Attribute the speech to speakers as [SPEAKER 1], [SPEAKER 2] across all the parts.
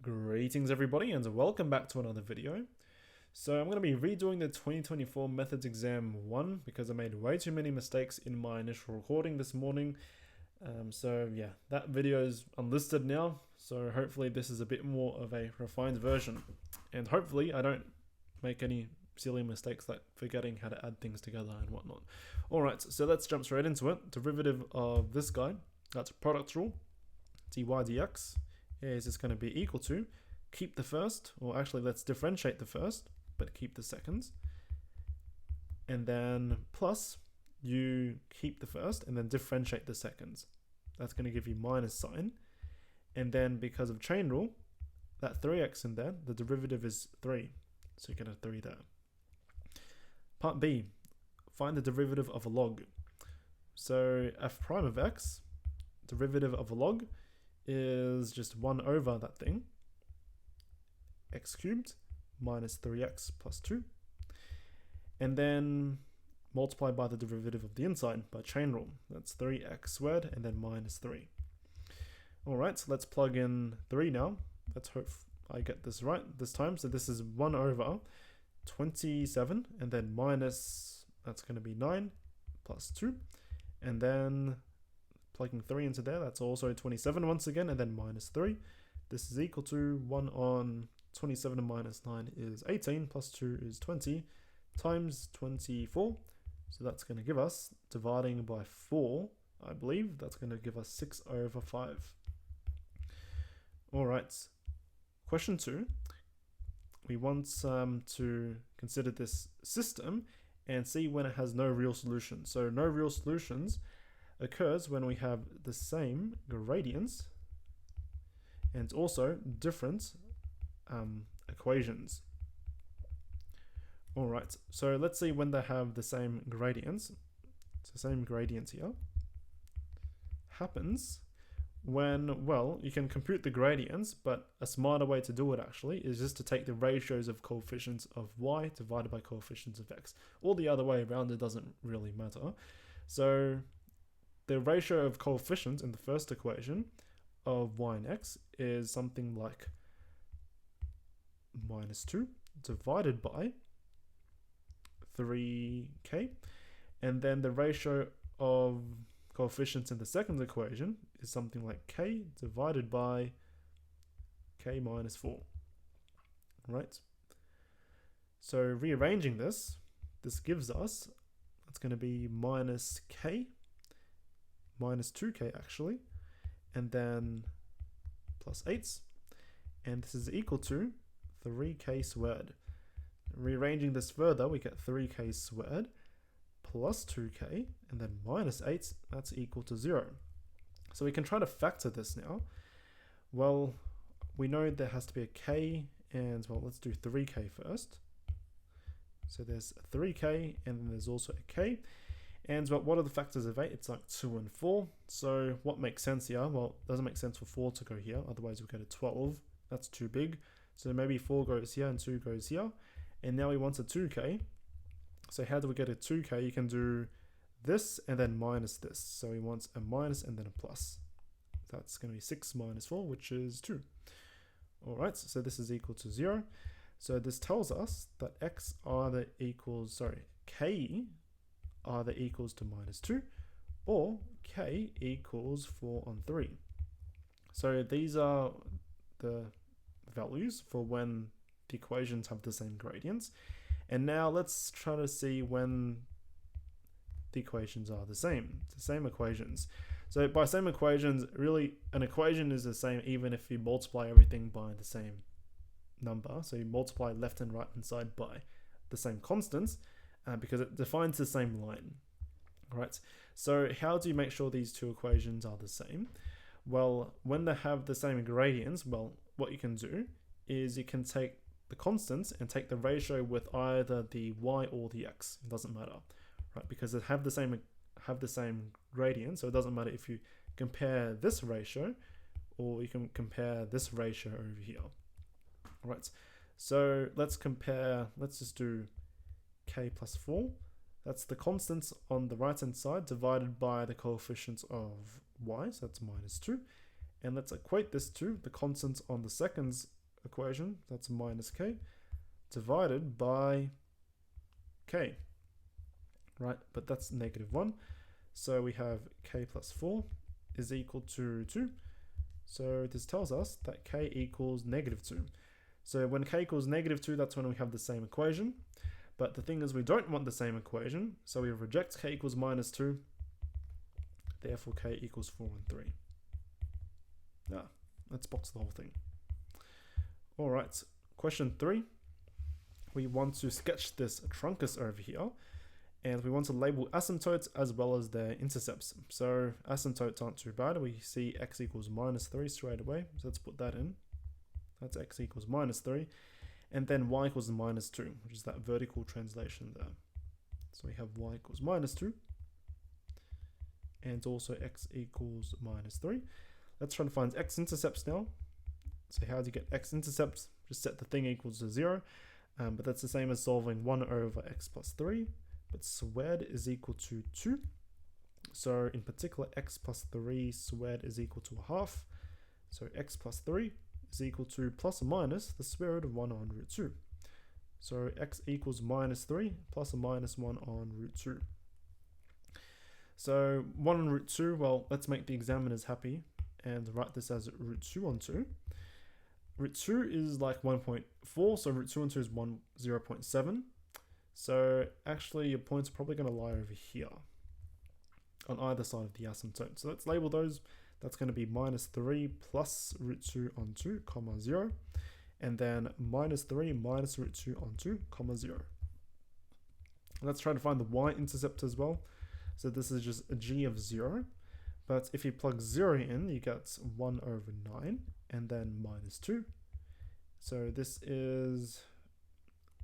[SPEAKER 1] Greetings everybody and welcome back to another video. So I'm going to be redoing the 2024 Methods Exam 1 because I made way too many mistakes in my initial recording this morning. So yeah, that video is unlisted now, so hopefully this is a bit more of a refined version. And hopefully I don't make any silly mistakes like forgetting how to add things together and whatnot. Alright, so let's jump straight into it. Derivative of this guy, that's a product rule, dy dx. Is this going to be equal to, keep the first, or actually let's differentiate the first, but keep the seconds, and then plus you keep the first and then differentiate the seconds. That's going to give you minus sign, and then because of chain rule, that 3x in there, the derivative is 3, so you get a 3 there. Part B, find the derivative of a log. So f prime of x, derivative of a log, is just 1 over that thing, x cubed minus 3x plus 2, and then multiply by the derivative of the inside by chain rule. That's 3x squared and then minus 3. Alright, so let's plug in 3 now. Let's hope I get this right this time. So this is 1 over 27 and then minus, that's going to be 9 plus 2, and then plugging 3 into there, that's also 27 once again, and then minus 3. This is equal to 1 on 27 minus 9 is 18, plus 2 is 20, times 24. So that's going to give us, dividing by 4, I believe, that's going to give us 6 over 5. Alright, question 2. We want to consider this system and see when it has no real solution. So no real solutions occurs when we have the same gradients and also different equations. Alright, so let's see when they have the same gradients. So same gradients here happens when, well, you can compute the gradients, but a smarter way to do it actually is just to take the ratios of coefficients of y divided by coefficients of x. All the other way around, it doesn't really matter. So the ratio of coefficients in the first equation of y and x is something like minus 2 divided by 3k, and then the ratio of coefficients in the second equation is something like k divided by k minus 4. Right? So rearranging this gives us, it's going to be minus k minus 2k actually, and then plus 8, and this is equal to 3k squared. Rearranging this further, we get 3k squared plus 2k and then minus 8, that's equal to 0. So we can try to factor this now. Well, we know there has to be a k, and well, let's do 3k first. So there's 3k and then there's also a k. And what are the factors of 8? It's like 2 and 4. So what makes sense here? Well, it doesn't make sense for 4 to go here. Otherwise, we'll get a 12. That's too big. So maybe 4 goes here and 2 goes here. And now we want a 2k. So how do we get a 2k? You can do this and then minus this. So we want a minus and then a plus. That's going to be 6 minus 4, which is 2. Alright, so this is equal to 0. So this tells us that x either equals, k either equals to minus 2 or k equals 4 on 3. So these are the values for when the equations have the same gradients. And now let's try to see when the equations are the same equations. So by same equations, really an equation is the same even if you multiply everything by the same number. So you multiply left and right hand side by the same constants, because it defines the same line. Right? So how do you make sure these two equations are the same? Well, when they have the same gradients, well, what you can do is you can take the constants and take the ratio with either the y or the x. It doesn't matter, right? Because they have the same gradient, so it doesn't matter if you compare this ratio or you can compare this ratio over here. Right? So let's just do k plus 4. That's the constants on the right hand side divided by the coefficients of y, so that's minus 2. And let's equate this to the constant on the second equation, that's minus k, divided by k, right? But that's -1. So we have k plus 4 is equal to 2. So this tells us that k equals -2. So when k equals -2, that's when we have the same equation. But the thing is, we don't want the same equation, so we reject k equals -2. Therefore, k equals 4 and 3. Now, let's box the whole thing. All right, question 3. We want to sketch this truncus over here, and we want to label asymptotes as well as their intercepts. So asymptotes aren't too bad. We see x equals -3 straight away. So let's put that in. That's x equals -3. And then y equals -2, which is that vertical translation there. So we have y equals -2. And also x equals -3. Let's try to find x-intercepts now. So how do you get x-intercepts? Just set the thing equals to 0. But that's the same as solving 1 over x plus 3. But squared is equal to 2. So in particular, x plus 3 squared is equal to 1/2. So x plus 3 is equal to plus or minus the square root of 1 on root 2. So x equals -3 plus or minus 1 on root 2. So 1 on root 2, well, let's make the examiners happy and write this as root 2 on 2. Root 2 is like 1.4, so root 2 on 2 is 0.7. So actually your points are probably going to lie over here on either side of the asymptote. So let's label those. That's going to be -3 plus root 2 on 2, comma 0. And then -3 minus root 2 on 2, comma 0. Let's try to find the y-intercept as well. So this is just a g of 0. But if you plug 0 in, you get 1 over 9 and then -2. So this is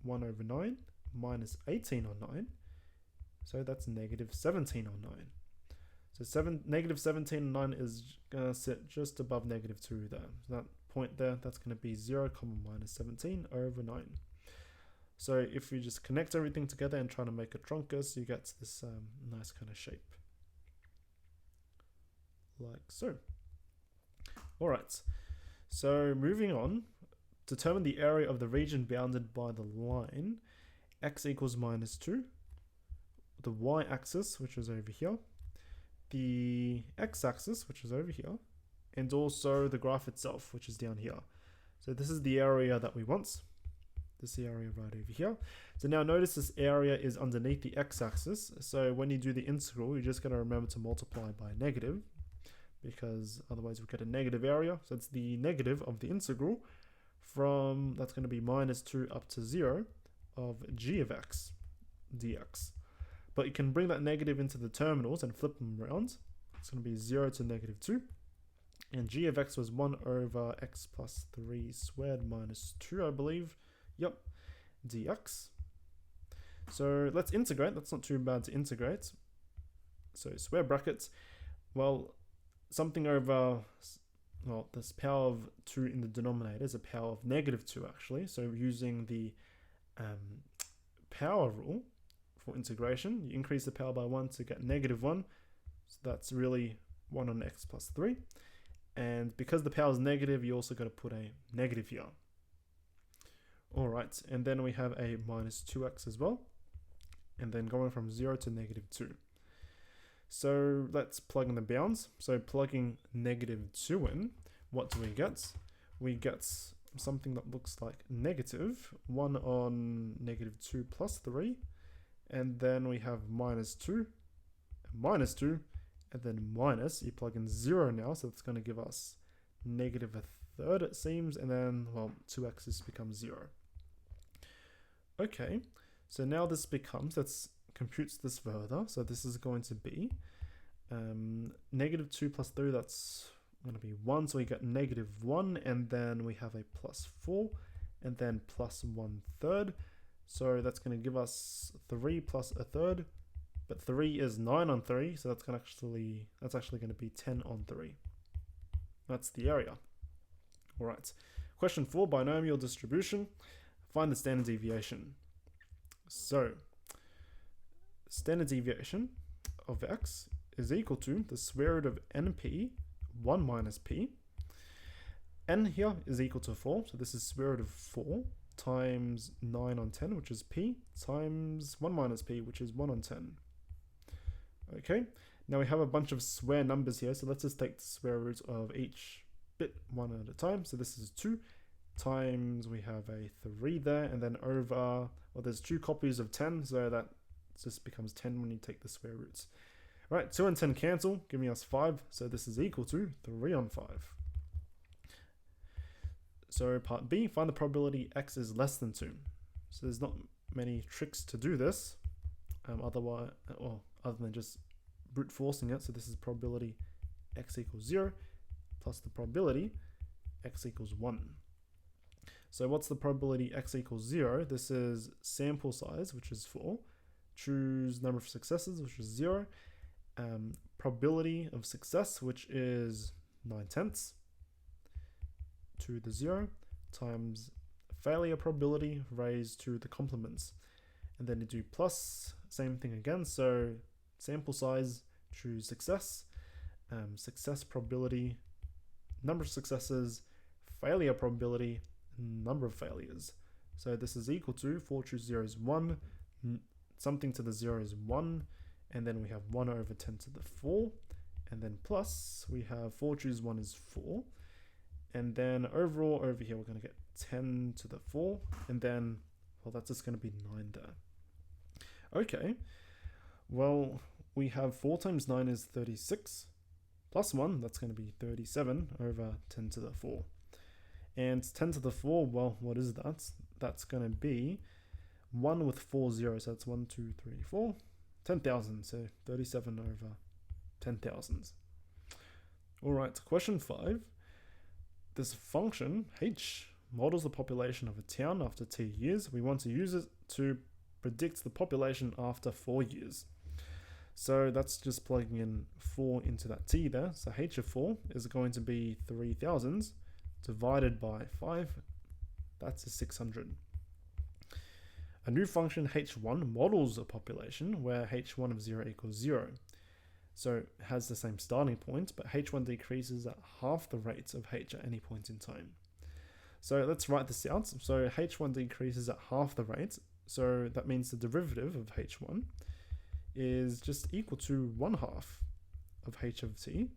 [SPEAKER 1] 1 over 9 minus 18 on 9. So that's -17 on 9. So -17 on 9 is going to sit just above -2 there. So that point there, that's going to be 0, -17 over 9. So if you just connect everything together and try to make a truncus, you get this nice kind of shape. Like so. All right. So moving on, determine the area of the region bounded by the line x equals -2, the y-axis, which is over here, the x-axis, which is over here, and also the graph itself, which is down here. So this is the area that we want. This area right over here. So now notice this area is underneath the x-axis. So when you do the integral, you just got to remember to multiply by negative, because otherwise we get a negative area. So it's the negative of the integral from, that's going to be -2 up to 0 of g of x dx. But you can bring that negative into the terminals and flip them around. It's going to be 0 to -2. And g of x was 1 over x plus 3 squared minus 2, I believe. Yep, dx. So let's integrate. That's not too bad to integrate. So square brackets. Well, something over, well, this power of 2 in the denominator is a power of -2 actually. So using the power rule for integration, you increase the power by 1 to get -1. So that's really 1 on x plus 3. And because the power is negative, you also got to put a negative here. All right, and then we have a -2x as well. And then going from 0 to -2. So let's plug in the bounds. So plugging -2 in, what do we get? We get something that looks like -1 on -2 plus 3. And then we have -2, -2, and then minus. You plug in 0 now, so it's going to give us -1/3 it seems. And then, well, 2x's becomes 0. Okay, so now this becomes, let's compute this further. So this is going to be -2 plus 3, that's going to be 1. So we get -1, and then we have a +4, and then +1/3. So that's going to give us 3 plus 1/3. But 3 is 9 on 3, so that's actually going to be 10 on 3. That's the area. All right. Question 4, binomial distribution. Find the standard deviation. So, standard deviation of x is equal to the square root of np, 1 minus p. n here is equal to 4, so this is square root of 4 times 9 on 10, which is p, times 1 minus p, which is 1 on 10. Okay, now we have a bunch of square numbers here, so let's just take the square root of each bit one at a time. So this is 2 times, we have a 3 there, and then over, well, there's 2 copies of 10, so that just becomes 10 when you take the square roots. Right, 2 and 10 cancel, giving us 5, so this is equal to 3 on 5. So part B, find the probability x is less than 2. So there's not many tricks to do this, other than just brute forcing it. So this is probability x equals 0 plus the probability x equals 1. So what's the probability x equals 0? This is sample size, which is 4. Choose number of successes, which is 0. Probability of success, which is 9/10, to the 0, times failure probability raised to the complements. And then you do plus, same thing again. So sample size, choose success, success probability, number of successes, failure probability, number of failures. So this is equal to 4 choose 0 is 1, something to the 0 is 1, and then we have 1 over 10 to the 4, and then plus we have 4 choose 1 is 4, and then overall over here we're going to get 10 to the 4, and then, well, that's just going to be 9 there. Okay, well, we have 4 times 9 is 36, plus 1, that's going to be 37 over 10 to the 4. And 10 to the 4, well, what is that? That's going to be 1 with 4 zeros, so that's 1, 2, 3, 4, 10,000, so 37 over 10,000. All right, question 5. This function, h, models the population of a town after t years. We want to use it to predict the population after 4 years. So that's just plugging in 4 into that t there. So h of 4 is going to be 3,000 divided by 5. That's a 600. A new function h1 models a population where h1 of 0 equals 0. So it has the same starting point, but h1 decreases at half the rate of h at any point in time. So let's write this out. So h1 decreases at half the rate. So that means the derivative of h1 is just equal to 1/2 of h of t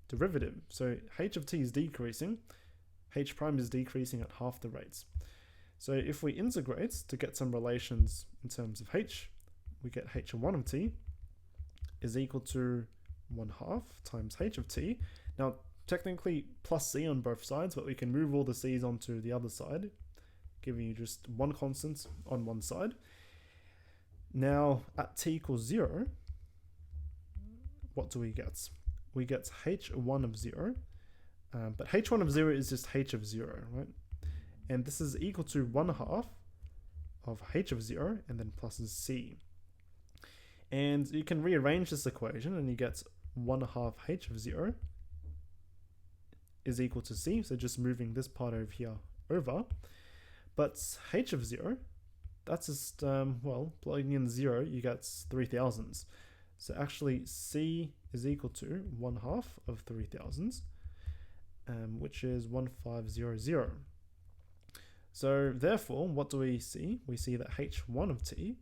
[SPEAKER 1] derivative. So h of t is decreasing, h prime is decreasing at half the rates. So if we integrate to get some relations in terms of h, we get h of 1 of t is equal to 1/2 times h of t. Now, technically plus c on both sides, but we can move all the c's onto the other side, giving you just one constant on one side. Now, at t equals 0, what do we get? We get h1 of 0, but h1 of 0 is just h of 0, right? And this is equal to 1/2 of h of 0, and then plus c. And you can rearrange this equation, and you get 1/2 h of 0 is equal to c, so just moving this part over here over. But h of 0, that's just, well, plugging in 0, you get 3,000. So actually c is equal to 1/2 of 3,000, which is 1500. So therefore, what do we see? We see that h1 of t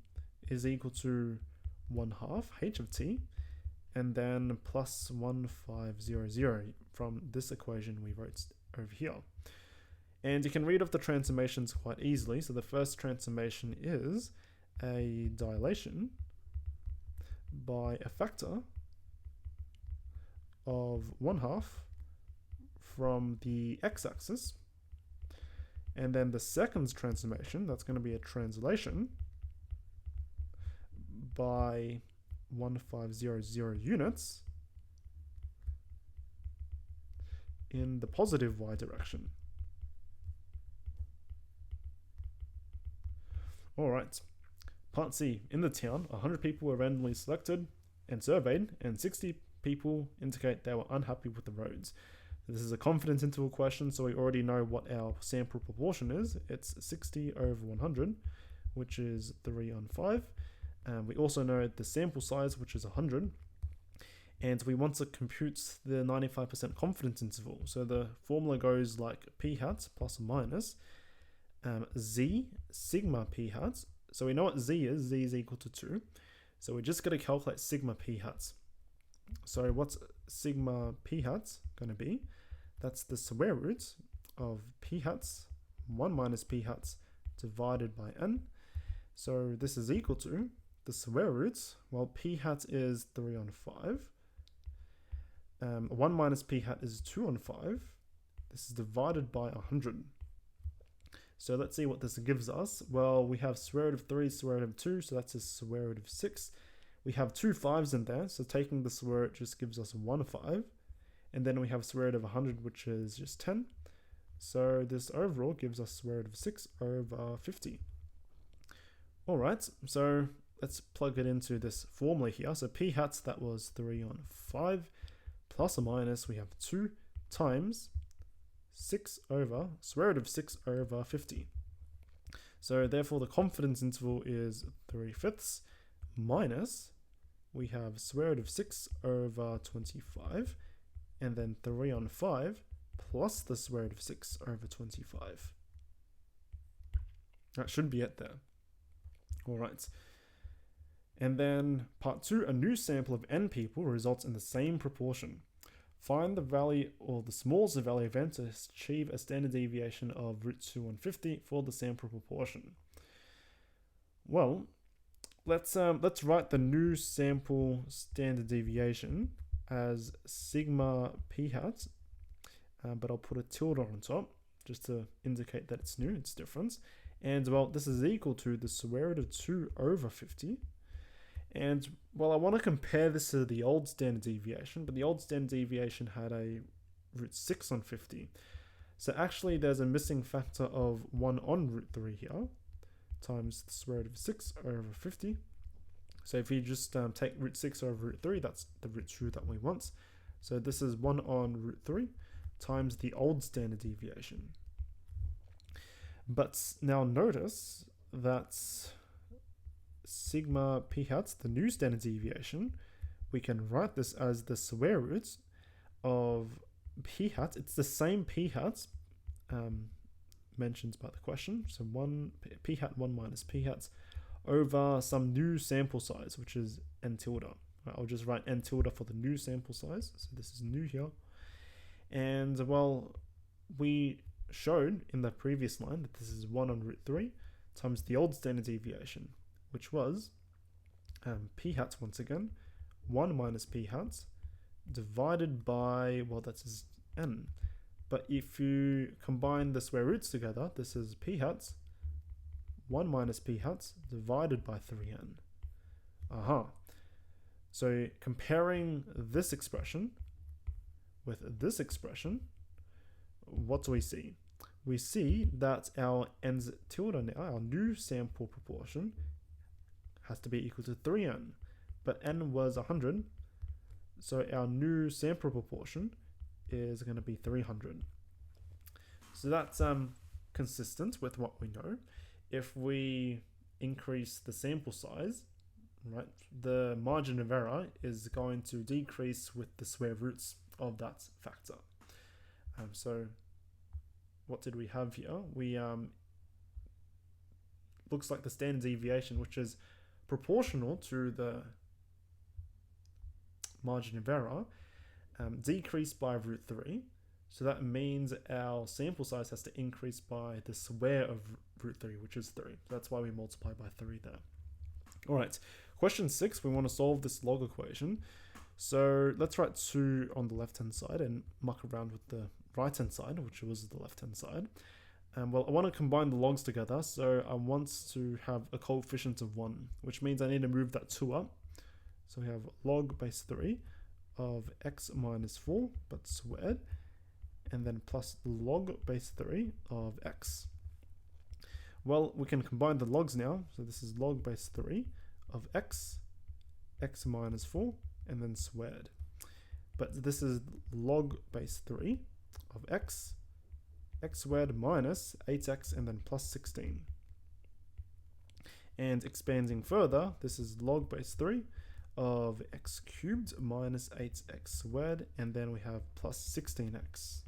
[SPEAKER 1] is equal to 1/2 h of t, and then plus 1500 from this equation we wrote over here. And you can read off the transformations quite easily. So the first transformation is a dilation by a factor of 1/2 from the x-axis. And then the second transformation, that's going to be a translation by 1500 units in the positive y direction. Alright, part C. In the town, 100 people were randomly selected and surveyed, and 60 people indicate they were unhappy with the roads. This is a confidence interval question, so we already know what our sample proportion is. It's 60 over 100, which is 3 on 5. We also know the sample size, which is 100. and we want to compute the 95% confidence interval. So the formula goes like p hat plus or minus z sigma p hat. So we know what z is equal to 2. So we're just going to calculate sigma p hat. So what's sigma p hat going to be? That's the square root of p hats 1 minus p hats divided by n. So this is equal to the square root, well, p hat is 3 on 5. 1 minus p hat is 2 on 5. This is divided by 100. So let's see what this gives us. Well, we have square root of 3, square root of 2, so that's a square root of 6. We have 2 5s in there, so taking the square root just gives us 1 5. And then we have square root of 100, which is just 10. So this overall gives us square root of 6 over 50. Alright, so let's plug it into this formula here. So p hats, that was 3 on 5, plus or minus, we have 2 times 6 over, square root of 6 over 50. So therefore the confidence interval is 3/5 minus, we have square root of 6 over 25, and then 3 on 5 plus the square root of 6 over 25. That should be it there. Alright. And then part 2, a new sample of n people results in the same proportion. Find the value or the smallest value of n to achieve a standard deviation of √2 on 50 for the sample proportion. Well, let's write the new sample standard deviation as sigma p hat, but I'll put a tilde on top just to indicate that it's new, it's different. And well, this is equal to the square root of 2 over 50. And well, I want to compare this to the old standard deviation, but the old standard deviation had a √6 on 50. So actually there's a missing factor of 1 on √3 here, times the square root of 6 over 50. So if you just take √6 over √3, that's the √2 that we want. So this is 1 on √3 times the old standard deviation. But now notice that sigma p hat, the new standard deviation, we can write this as the square root of p hat. It's the same p hat mentioned by the question. So p hat 1 minus p hat over some new sample size, which is n tilde. Right, I'll just write n tilde for the new sample size. So this is new here. And well, we showed in the previous line that this is 1 on √3 times the old standard deviation, which was p hat once again, 1 minus p hat divided by, well, that's n. But if you combine the square roots together, this is p hat 1 minus p hat divided by 3n. So comparing this expression with this expression, what do we see? We see that our n tilde now, our new sample proportion, has to be equal to 3n, but n was 100, so our new sample proportion is going to be 300. So that's consistent with what we know. If we increase the sample size, right, the margin of error is going to decrease with the square roots of that factor. So what did we have here? We looks like the standard deviation, which is proportional to the margin of error, decreased by √3. So that means our sample size has to increase by the square of √3, which is 3. So that's why we multiply by 3 there. All right, question 6, we want to solve this log equation. So let's write 2 on the left-hand side and muck around with the right-hand side, which was the left-hand side. Well, I want to combine the logs together, so I want to have a coefficient of 1, which means I need to move that 2 up. So we have log base 3 of x minus 4, but squared, and then plus log base 3 of x. Well, we can combine the logs now, so this is log base 3 of x minus 4, and then squared. But this is log base 3 of x squared minus 8x, and then plus 16. And expanding further, this is log base 3 of x cubed minus 8x squared, and then we have plus 16x.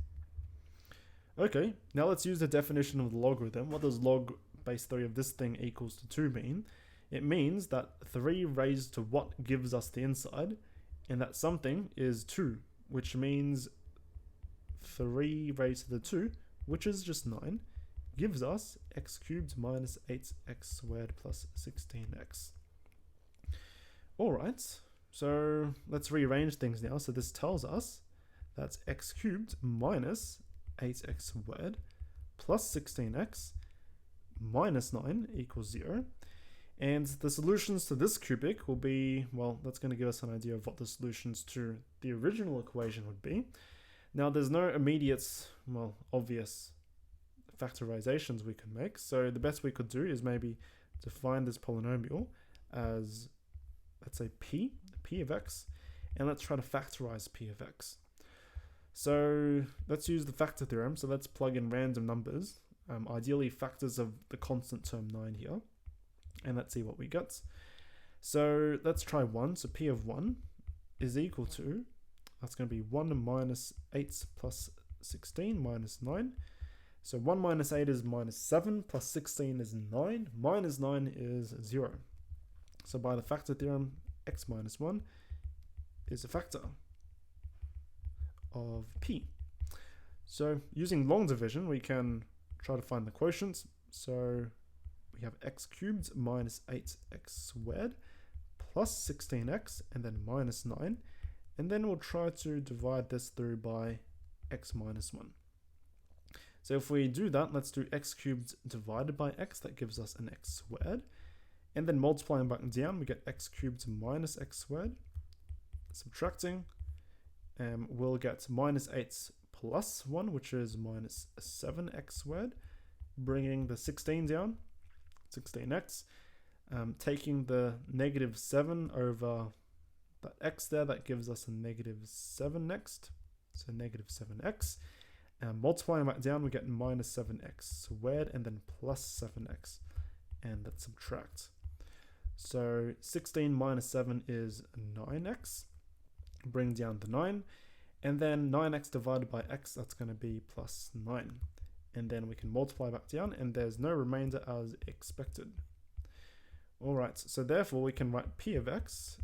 [SPEAKER 1] Okay, now let's use the definition of the logarithm. What does log base 3 of this thing equals to 2 mean? It means that 3 raised to what gives us the inside, and that something is 2, which means 3 raised to the 2, which is just 9, gives us x cubed minus 8x squared plus 16x. Alright, so let's rearrange things now. So this tells us that's x cubed minus 8x squared plus 16x minus 9 equals 0. And the solutions to this cubic will be, well, that's going to give us an idea of what the solutions to the original equation would be. Now, there's no immediate, well, obvious factorizations we can make. So the best we could do is maybe define this polynomial as, let's say, p of x, and let's try to factorize p of x. So let's use the factor theorem. So let's plug in random numbers, ideally factors of the constant term 9 here, and let's see what we get. So let's try 1. So p of 1 is equal to, that's going to be 1 minus 8 plus 16 minus 9. So 1 minus 8 is minus 7, plus 16 is 9, minus 9 is 0. So by the factor theorem, x minus 1 is a factor of p. So using long division, we can try to find the quotients. So we have x cubed minus 8x squared plus 16x and then minus 9. And then we'll try to divide this through by x minus 1. So if we do that, let's do x cubed divided by x. That gives us an x squared. And then multiplying back down, we get x cubed minus x squared. Subtracting, we'll get minus 8 plus 1, which is minus 7x squared. Bringing the 16 down, 16x. Taking the negative 7 over that x there, that gives us a negative 7 next. So negative 7x. Multiplying back down, we get minus 7x squared and then plus 7x. And let's subtract. So 16 minus 7 is 9x. Bring down the 9. And then 9x divided by x, that's going to be plus 9. And then we can multiply back down, and there's no remainder as expected. Alright, so therefore we can write p of x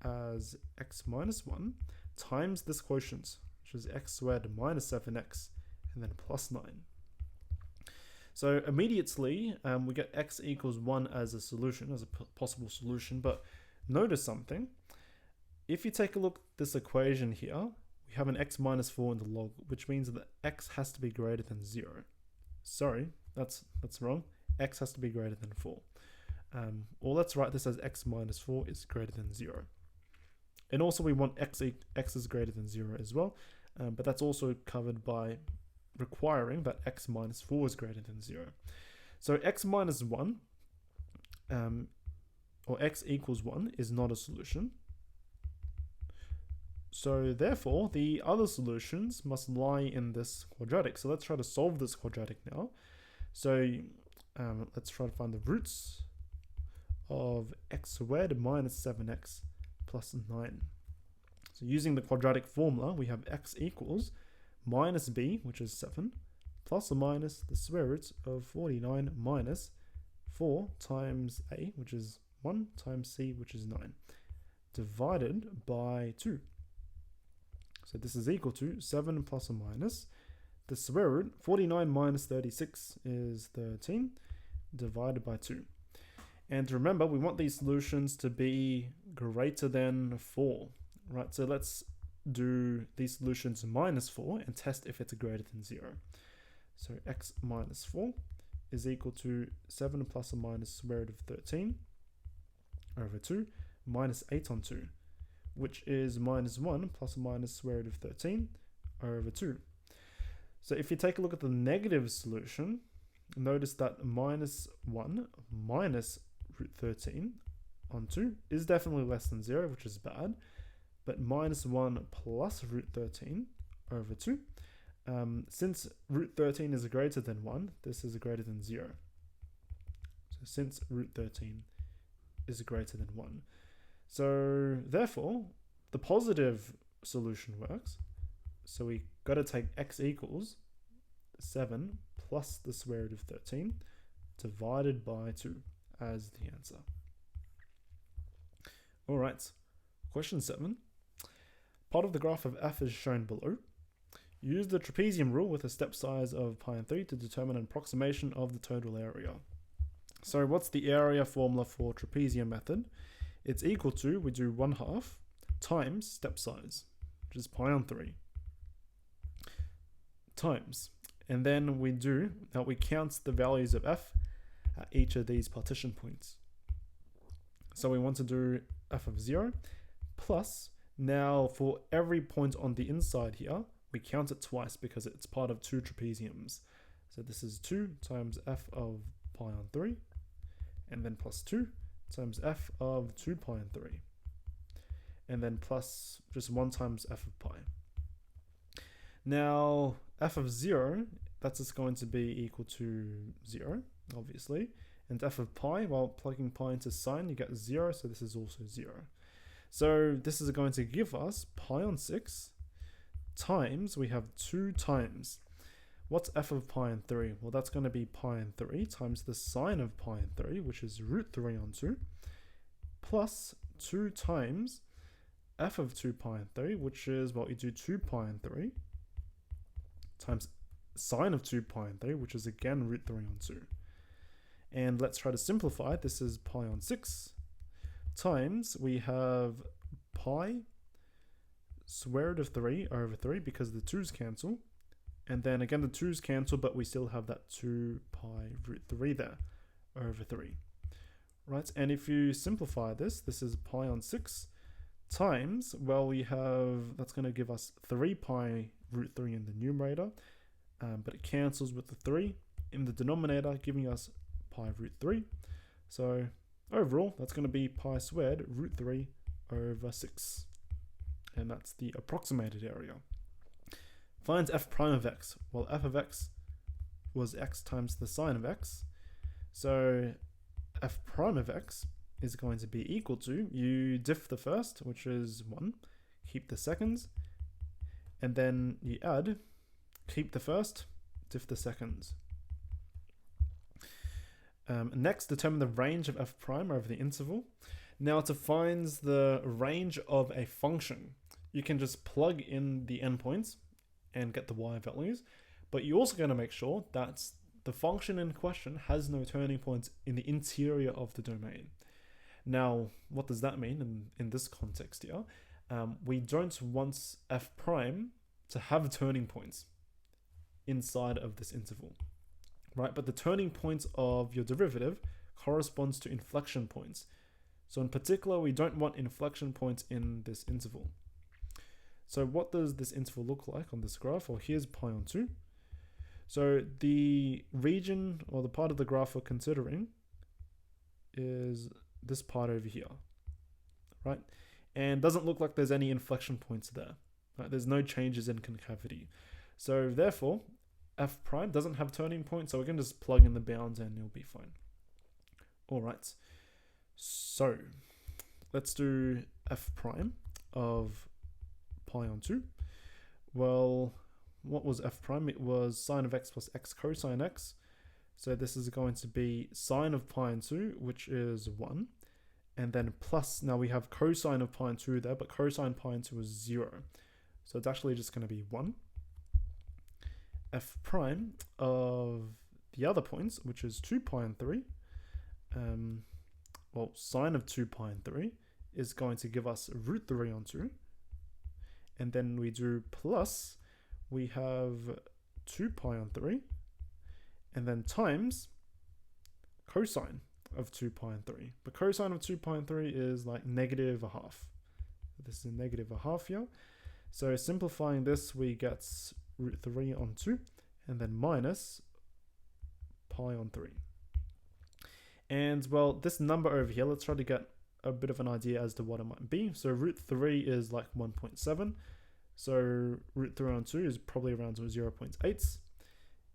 [SPEAKER 1] as x minus 1 times this quotient, which is x squared minus 7x, and then plus 9. So immediately we get x equals 1 as a solution, as a possible solution, but notice something. If you take a look at this equation here, we have an x minus 4 in the log, which means that x has to be greater than 0. Sorry, that's wrong. X has to be greater than 4. Or let's write this as x minus 4 is greater than 0. And also we want x is greater than 0 as well, but that's also covered by requiring that x minus 4 is greater than 0. So x minus 1, or x equals 1 is not a solution. So therefore, the other solutions must lie in this quadratic. So let's try to solve this quadratic now. So let's try to find the roots of x squared minus 7x plus 9. So using the quadratic formula, we have x equals minus b, which is 7, plus or minus the square root of 49 minus 4 times a, which is 1, times c, which is 9, divided by 2. So this is equal to 7 plus or minus the square root, 49 minus 36 is 13, divided by 2. And remember, we want these solutions to be greater than 4, right? So let's do these solutions minus 4 and test if it's greater than 0. So x minus 4 is equal to 7 plus or minus square root of 13 over 2 minus 8 on 2, which is minus 1 plus or minus square root of 13 over 2. So if you take a look at the negative solution, notice that minus 1 minus root 13 on 2 is definitely less than 0, which is bad. But minus 1 plus root 13 over 2, since root 13 is greater than 1, this is greater than 0. So since root 13 is greater than 1. So therefore, the positive solution works. So we got to take x equals 7 plus the square root of 13 divided by 2 as the answer. All right, question 7. Part of the graph of f is shown below. Use the trapezium rule with a step size of pi and 3 to determine an approximation of the total area. So what's the area formula for trapezium method? It's equal to, we do 1/2 times step size, which is pi on 3, times. And then we count the values of f at each of these partition points. So we want to do f of 0 plus, now for every point on the inside here, we count it twice because it's part of 2 trapeziums. So this is 2 times f of pi on 3, and then plus 2 times f of 2 pi on 3, and then plus just 1 times f of pi. Now f of 0, that's just going to be equal to 0, obviously. And f of pi, well, plugging pi into sine, you get 0, so this is also 0. So this is going to give us pi on 6 times, we have 2 times. What's f of pi on 3? Well, that's going to be pi on 3 times the sine of pi on 3, which is root 3 on 2, plus 2 times f of 2 pi on 3, which is, well, you do 2 pi on 3, times sine of 2 pi on 3, which is again root 3 on 2. And let's try to simplify. This is pi on 6 times, we have pi square root of 3 over 3 because the 2's cancel. And then again, the 2's cancel, but we still have that 2 pi root 3 there over 3. Right, and if you simplify this, this is pi on 6 times, well, we have, that's going to give us 3 pi root 3 in the numerator, but it cancels with the 3 in the denominator, giving us pi root 3. So overall, that's going to be pi squared root 3 over 6. And that's the approximated area. Find f prime of x. Well, f of x was x times the sine of x. So f prime of x is going to be equal to, you diff the first, which is 1, keep the seconds, and then you add, keep the first, diff the seconds. Next, determine the range of f prime over the interval. Now, to find the range of a function, you can just plug in the endpoints and get the y values, but you're also going to make sure that the function in question has no turning points in the interior of the domain. Now, what does that mean in this context here? We don't want f prime to have turning points inside of this interval, right? But the turning point of your derivative corresponds to inflection points. So in particular, we don't want inflection points in this interval. So what does this interval look like on this graph? Well, here's pi on 2. So the region or the part of the graph we're considering is this part over here, right? And doesn't look like there's any inflection points there, right? There's no changes in concavity. So therefore, f prime doesn't have turning points, so we can just plug in the bounds and it'll be fine. All right, so let's do f prime of pi on 2. Well, what was f prime? It was sine of x plus x cosine x. So this is going to be sine of pi on 2, which is 1. And then plus, now we have cosine of pi on 2 there, but cosine pi on 2 is 0. So it's actually just going to be 1. F prime of the other points, which is 2 pi on 3. Well, sine of 2 pi on 3 is going to give us root 3 on 2. And then we do plus, we have 2 pi on 3, and then times cosine of 2 pi on 3. But cosine of 2 pi on 3 is like negative a half. This is a negative a half here. So simplifying this, we get root 3 on 2, and then minus pi on 3. And well, this number over here, let's try to get a bit of an idea as to what it might be. So root 3 is like 1.7. So root 3 on 2 is probably around 0.8.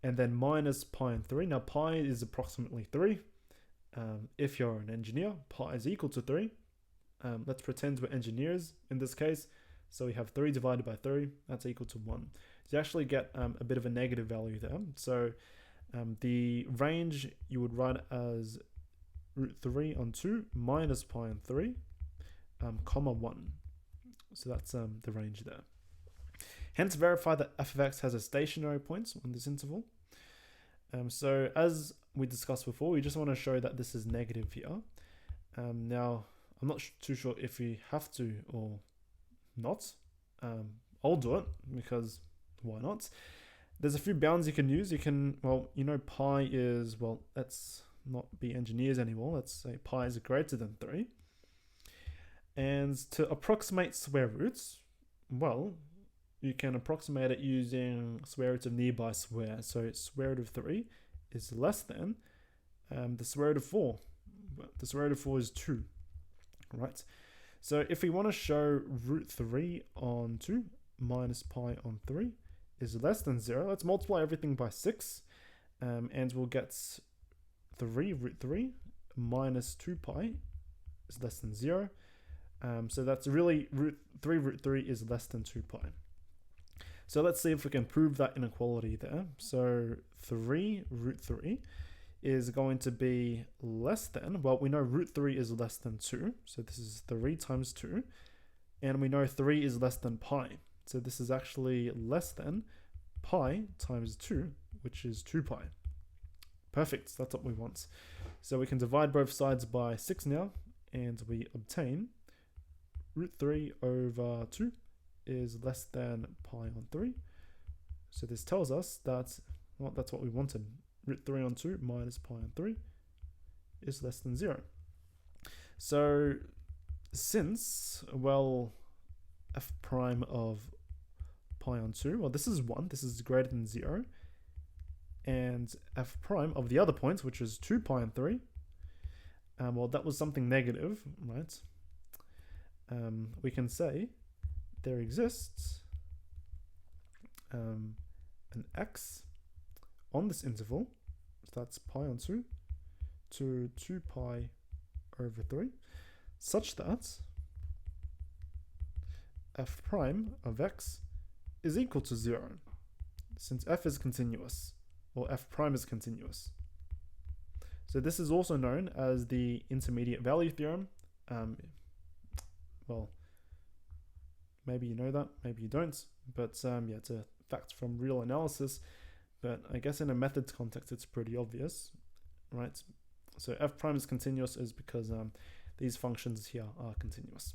[SPEAKER 1] And then minus pi on 3. Now pi is approximately 3. If you're an engineer, pi is equal to 3. let's pretend we're engineers in this case. So we have 3 divided by 3, that's equal to 1. So you actually get a bit of a negative value there. So the range you would write as root 3 on 2 minus pi on 3, comma 1. So that's the range there. Hence verify that f of x has a stationary point on this interval. So as we discussed before, we just want to show that this is negative here. Now, I'm not too sure if we have to or not. I'll do it because why not? There's a few bounds you can use. You can, well, you know, pi is, well, let's not be engineers anymore. Let's say pi is greater than 3. And to approximate square roots, well, you can approximate it using square root of nearby square. So square root of 3 is less than the square root of 4. The square root of 4 is 2, right? So if we want to show root 3 on 2 minus pi on 3 is less than 0, let's multiply everything by 6, and we'll get 3 root 3 minus 2 pi is less than 0. So that's really root 3 is less than 2 pi. So let's see if we can prove that inequality there. So 3 root 3 is going to be less than, well, we know root 3 is less than 2. So this is 3 times 2. And we know 3 is less than pi. So this is actually less than pi times 2, which is 2 pi. Perfect, that's what we want. So we can divide both sides by 6 now, and we obtain root 3 over 2 is less than pi on 3. So this tells us that, well, that's what we wanted. Root 3 on 2 minus pi on 3 is less than 0. So since, well, f prime of pi on 2, well, this is 1, this is greater than 0. And f prime of the other point, which is 2 pi on 3, well, that was something negative, right? We can say there exists an x on this interval, so that's pi on 2 to 2 pi over 3, such that f prime of x is equal to 0, since f is continuous, or f prime is continuous. So this is also known as the intermediate value theorem. Well, maybe you know that, maybe you don't, but yeah, it's a fact from real analysis, but I guess in a methods context it's pretty obvious, right? So f prime is continuous is because these functions here are continuous.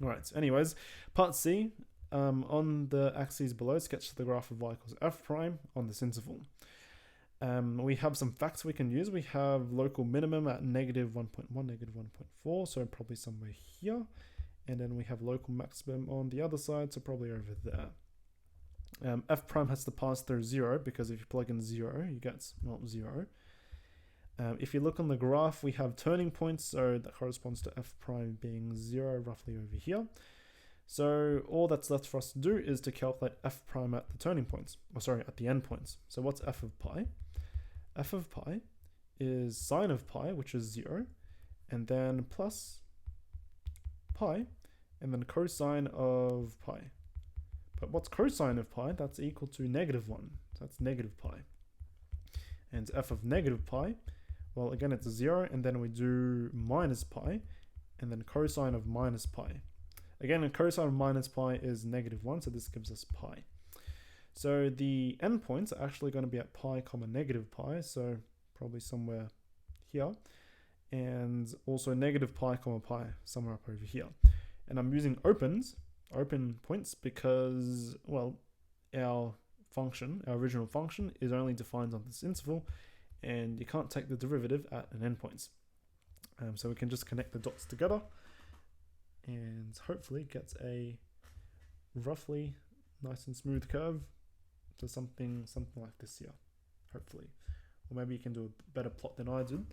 [SPEAKER 1] All right, anyways, part C, on the axes below, sketch the graph of y equals f prime on this interval. We have some facts we can use. We have local minimum at negative 1.1, negative 1.4, so probably somewhere here. And then we have local maximum on the other side, so probably over there. F prime has to pass through 0, because if you plug in 0, you get, well, 0. If you look on the graph, we have turning points, so that corresponds to f prime being 0 roughly over here. So all that's left for us to do is to calculate f prime at the turning points, or sorry, at the end points. So what's f of pi? F of pi is sine of pi, which is 0, and then plus pi, and then cosine of pi. But what's cosine of pi? That's equal to negative 1. So that's negative pi. And f of negative pi, well, again, it's 0, and then we do minus pi, and then cosine of minus pi. Again, a cosine of minus pi is negative 1, so this gives us pi. So the endpoints are actually going to be at pi comma negative pi, so probably somewhere here. And also negative pi comma pi, somewhere up over here. And I'm using open points because, well, our function, our original function, is only defined on this interval, and you can't take the derivative at an endpoint. So we can just connect the dots together and hopefully get a roughly nice and smooth curve to something like this here, hopefully. Or maybe you can do a better plot than I did.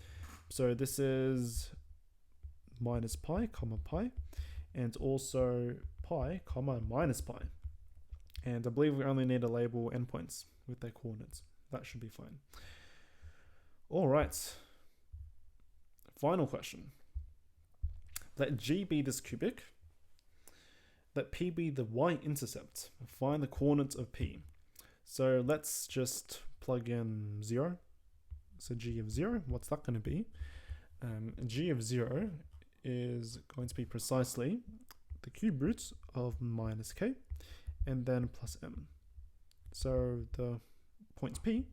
[SPEAKER 1] So this is minus pi comma pi, and also pi comma minus pi. And I believe we only need to label endpoints with their coordinates. That should be fine. All right. Final question. let G be this cubic. Let P be the y-intercept. Find the coordinates of P. So let's just plug in 0. So G of 0, what's that going to be? G of 0 is going to be precisely the cube root of minus k and then plus m. So the point P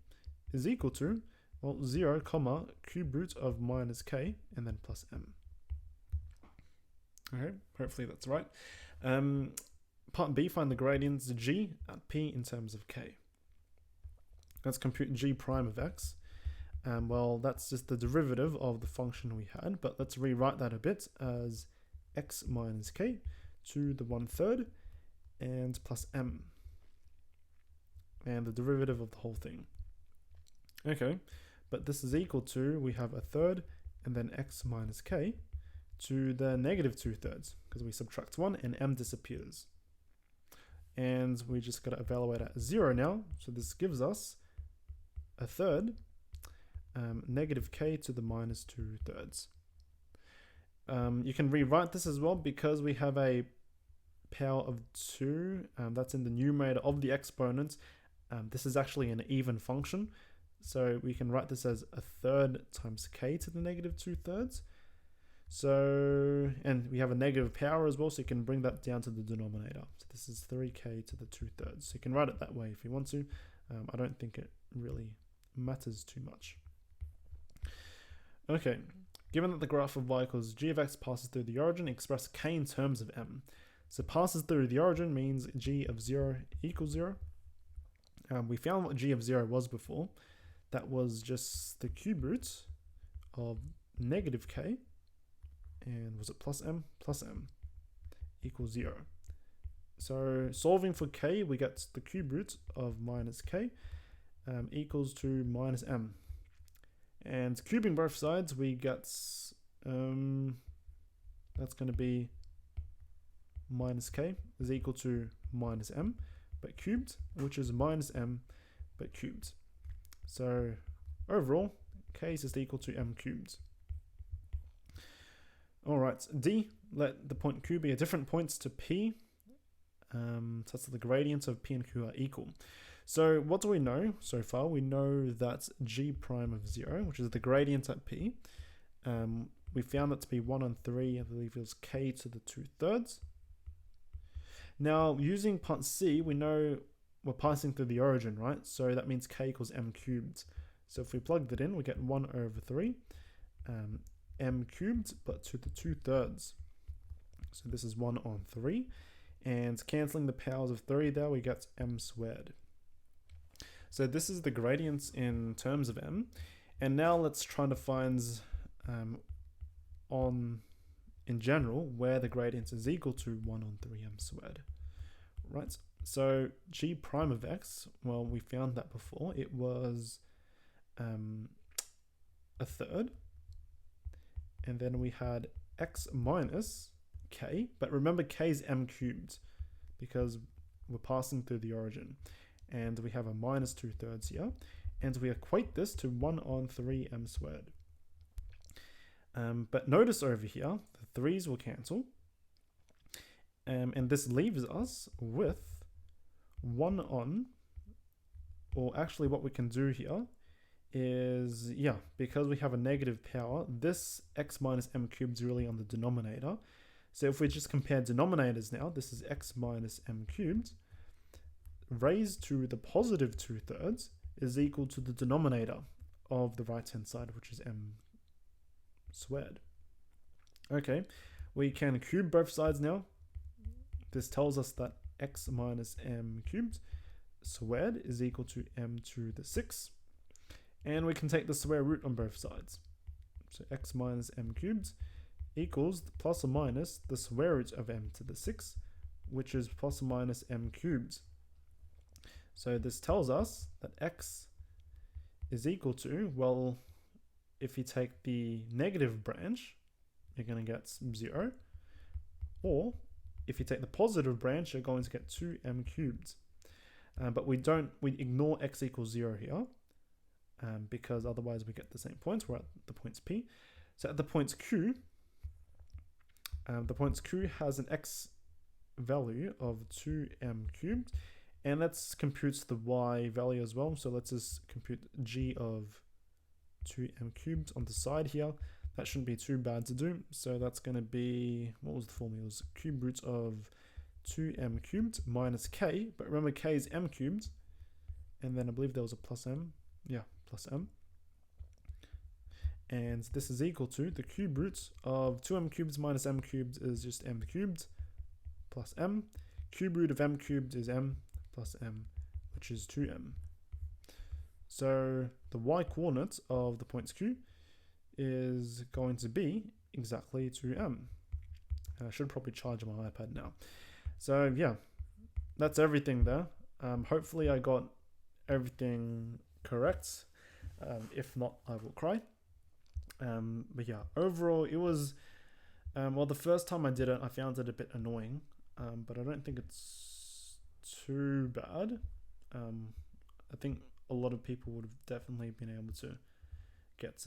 [SPEAKER 1] is equal to, well, 0 comma cube root of minus k and then plus m. Okay, hopefully that's right. Part B, find the gradients G at P in terms of k. Let's compute G prime of x. Well, that's just the derivative of the function we had, but let's rewrite that a bit as x minus k to the 1/3 and plus m. And the derivative of the whole thing. Okay, but this is equal to, we have 1/3 and then x minus k to the negative 2/3 because we subtract 1 and m disappears. And we just got to evaluate at 0 now. So this gives us 1/3 negative k to the minus 2/3. You can rewrite this as well because we have a power of 2 that's in the numerator of the exponent. This is actually an even function, so we can write this as 1/3 times k to the negative 2/3. So, and we have a negative power as well, so you can bring that down to the denominator. So this is 3k to the 2/3. So you can write it that way if you want to. I don't think it really matters too much. Okay, given that the graph of y equals g of x passes through the origin, express k in terms of m. So passes through the origin means g of 0 equals 0. We found what g of 0 was before. That was just the cube root of negative k, and was it plus m equals 0. So solving for k, we get the cube root of minus k equals to minus m. And cubing both sides, we get, that's going to be minus k is equal to minus m, but cubed, which is minus m, but cubed. So overall, k is just equal to m cubed. All right, D, let the point Q be at different points to P, such that the gradients of P and Q are equal. So what do we know so far? We know that G prime of 0, which is the gradient at P, we found that to be 1/3, I believe it was k to the 2/3. Now, using part C, we know we're passing through the origin, right? So that means k equals m cubed. So if we plug that in, we get 1/3 m cubed, but to the 2/3. So this is 1/3. And cancelling the powers of 3 there, we get m squared. So this is the gradients in terms of m. And now let's try to find in general where the gradient is equal to 1/3 m squared. Right, so g prime of x, well, we found that before. It was 1/3. And then we had x minus k, but remember k is m cubed because we're passing through the origin. And we have a minus 2/3 here, and we equate this to 1/3 m squared. But notice over here, the 3's will cancel, and this leaves us with 1 or actually what we can do here is, yeah, because we have a negative power, this x minus m cubed is really on the denominator. So if we just compare denominators now, this is x minus m cubed raised to the positive 2/3 is equal to the denominator of the right hand side, which is m squared. Okay, we can cube both sides now. This tells us that x minus m cubed squared is equal to m to the 6. And we can take the square root on both sides. So x minus m cubed equals plus or minus the square root of m to the 6, which is plus or minus m cubed. So this tells us that x is equal to, well, if you take the negative branch, you're going to get 0. Or if you take the positive branch, you're going to get 2m cubed. But we ignore x equals 0 here. Because otherwise we get the same points. We're at the points P. So at the points Q, The points Q has an x value of 2m cubed, and let's compute the y value as well. So let's just compute g of 2m cubed on the side here. That shouldn't be too bad to do. So that's going to be, what was the formula? It was cube root of 2m cubed minus k, but remember k is m cubed, and then I believe there was a plus m. Yeah, plus m. And this is equal to the cube root of 2m cubed minus m cubed is just m cubed plus m. Cube root of m cubed is m plus m, which is 2m. So the y coordinate of the points Q is going to be exactly 2m. I should probably charge my iPad now. So yeah, that's everything there. Hopefully I got everything correct. If not, I will cry. But yeah, overall it was, well, the first time I did it, I found it a bit annoying, but I don't think it's too bad. I think a lot of people would have definitely been able to get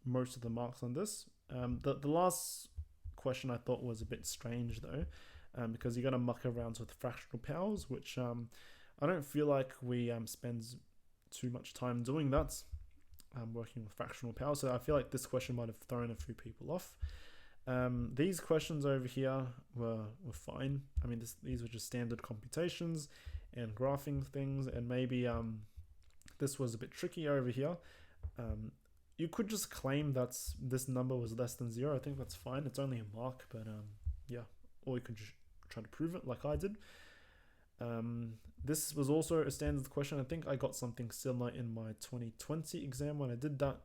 [SPEAKER 1] most of the marks on this. The last question I thought was a bit strange though, because you got to muck around with fractional powers, which I don't feel like we spend too much time doing that. Working with fractional power, so I feel like this question might have thrown a few people off. These questions over here were fine. I mean, these were just standard computations and graphing things, and maybe this was a bit tricky over here. You could just claim that this number was less than 0. I think that's fine. It's only a mark, but yeah, or you could just try to prove it like I did. This was also a standard question. I think I got something similar in my 2020 exam when I did that,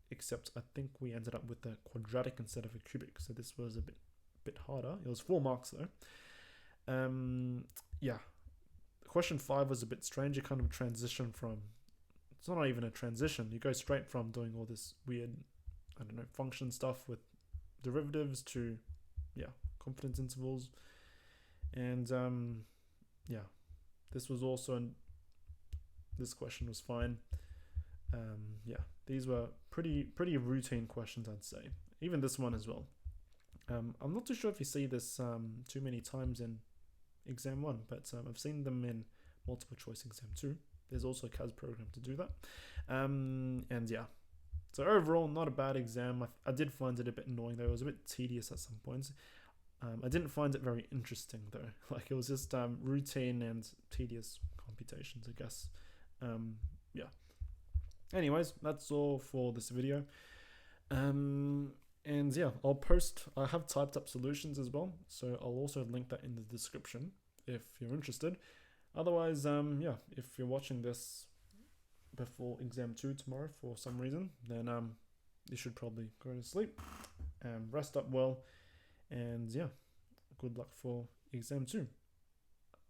[SPEAKER 1] except I think we ended up with a quadratic instead of a cubic, so this was a bit harder. It was 4 marks though. Yeah, question 5 was a bit strange. You kind of transition from, it's not even a transition, you go straight from doing all this weird, I don't know, function stuff with derivatives to, yeah, confidence intervals. And yeah, this was also, this question was fine. Yeah, these were pretty routine questions, I'd say. Even this one as well. I'm not too sure if you see this too many times in exam 1, but I've seen them in multiple choice exam 2. There's also a CAS program to do that. And yeah, so overall, not a bad exam. I did find it a bit annoying though. It was a bit tedious at some points. I didn't find it very interesting though. Like, it was just routine and tedious computations, I guess. Yeah. Anyways, that's all for this video. And yeah, I have typed up solutions as well, so I'll also link that in the description if you're interested. Otherwise, yeah, if you're watching this before exam 2 tomorrow for some reason, then you should probably go to sleep and rest up well. And yeah, good luck for exam 2.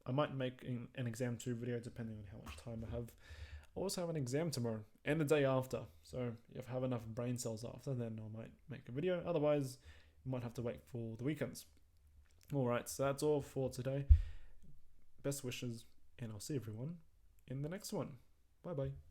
[SPEAKER 1] I might make an exam 2 video depending on how much time I have. I also have an exam tomorrow and the day after, so if I have enough brain cells after, then I might make a video. Otherwise, you might have to wait for the weekends. Alright, so that's all for today. Best wishes, and I'll see everyone in the next one. Bye bye.